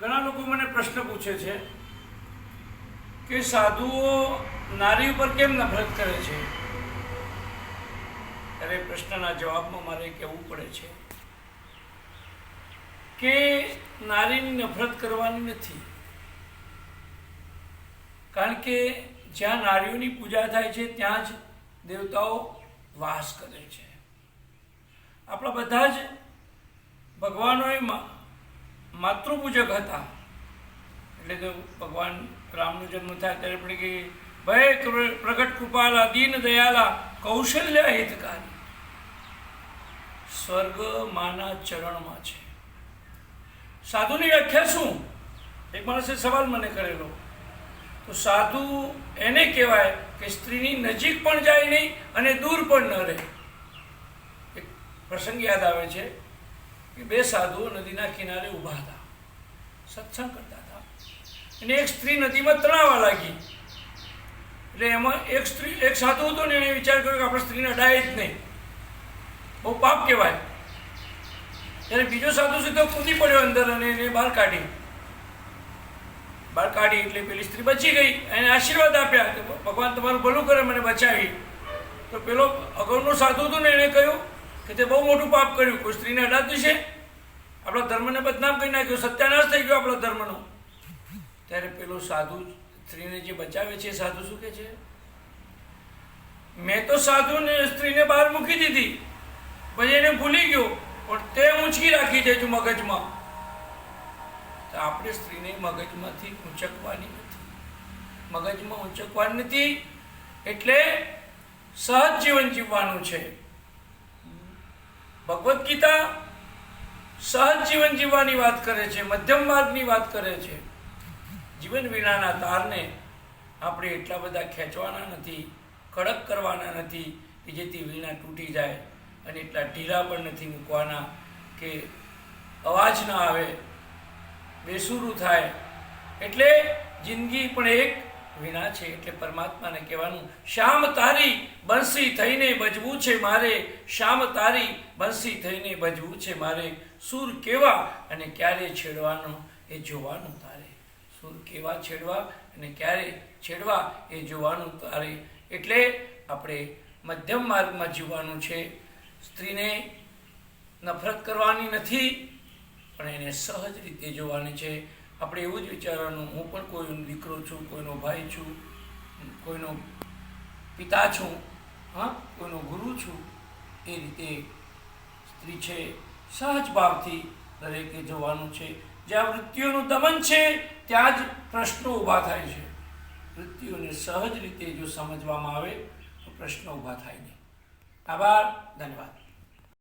ઘણા લોકો મને પ્રશ્ન પૂછે છે કે સાધુઓ નારી ઉપર કેમ નફરત કરે છે. ત્યારે પ્રશ્નના જવાબમાં મારે કહેવું પડે છે કે નારીની નફરત કરવાની નથી, કારણ કે જ્યાં નારીઓની પૂજા થાય છે ત્યાં જ દેવતાઓ વાસ કરે છે. આપણા બધા જ ભગવાનો એ માતૃપૂજક હતા. એટલે કે ભગવાન રામનો જન્મ થાય ત્યારે આપણે કે ભય પ્રગટ કૃપાલા દીન દયાલા કૌશલ્ય હિતકારી. સ્વર્ગ માના ચરણમાં છે. સાધુની વ્યાખ્યા શું? એક માણસે સવાલ મને કરેલો. તો સાધુ એને કહેવાય કે સ્ત્રીની નજીક પણ જાય નહીં અને દૂર પણ ન રહે. એક પ્રસંગ યાદ આવે છે કે બે સાધુઓ નદીના કિનારે ઊભા હતા, સત્સંગ કરતા હતા, અને એક સ્ત્રી નદીમાં તણાવા લાગી. એટલે એમાં એક સાધુ હતો ને, એને વિચાર કર્યો કે આપણે સ્ત્રીને અડાય જ નહીં, બહુ પાપ કહેવાય. ત્યારે બીજો સાધુ સીધો કૂદી પડ્યો અંદર અને એને બહાર કાઢી એટલે પેલી સ્ત્રી બચી ગઈ. એને આશીર્વાદ આપ્યા કે ભગવાન તમારું ભલું કરે, મને બચાવી. તો પેલો અગાઉનો સાધુ હતો ને, એણે કહ્યું કે તે બહુ મોટું પાપ કર્યું, કોઈ સ્ત્રીને અડાતું છે, આપણા ધર્મને બદનામ કરી નાખ્યો, સત્યાનાશ થઈ ગયો આપણા ધર્મનો. ત્યારે પેલો સાધુ સ્ત્રીને જે બચાવે છે, સાધુ શું કહે છે, મેં તો સાધુને સ્ત્રીને બહાર મૂકી દીધી, પછી એને ભૂલી ગયો, પણ તે ઊંચકી રાખી છે જો મગજમાં. તો આપણે સ્ત્રીને મગજમાંથી ઊંચકવાની નથી, મગજમાં ઊંચકવાની નથી. એટલે સહજ જીવન જીવવાનું છે. ભગવદ્ ગીતા સહજ જીવન જીવવાની વાત કરે છે, મધ્યમ માર્ગની વાત કરે છે. જીવન વિનાના તારને આપણે એટલા બધા ખેંચવાના નથી, કડક કરવાના નથી કે જેથી વીણા તૂટી જાય, અને એટલા ઢીલા પણ નથી મૂકવાના કે અવાજ ના આવે, બેસુરું થાય. એટલે જિંદગી પણ એક વીણા છે. એટલે પરમાત્માને કહેવાનું, શ્યામ તારી બંસી થઈને બજવું છે મારે, શ્યામ તારી બંસી થઈને બજવું છે મારે, સૂર કેવા અને ક્યારે છેડવાનો એ જોવાનું તારે. સૂર કેવા છેડવા અને ક્યારે છેડવા એ જોવાનું તારે. એટલે આપણે મધ્યમ માર્ગમાં જીવવાનું છે. સ્ત્રીને નફરત કરવાની નથી, પણ એને સહજ રીતે જોવાની છે. આપણે એવું જ વિચારવાનું, હું પણ કોઈનો દીકરો છું, કોઈનો ભાઈ છું, કોઈનો પિતા છું, કોઈનો ગુરુ છું. એ રીતે સ્ત્રી છે સહજ ભાવથી દરેકે જોવાનું છે. જ્યાં વૃત્તિઓનું દમન છે ત્યાં જ પ્રશ્નો ઊભા થાય છે. વૃત્તિઓને સહજ રીતે જો સમજવામાં આવે તો પ્રશ્નો ઊભા થાય નહીં. આભાર, ધન્યવાદ.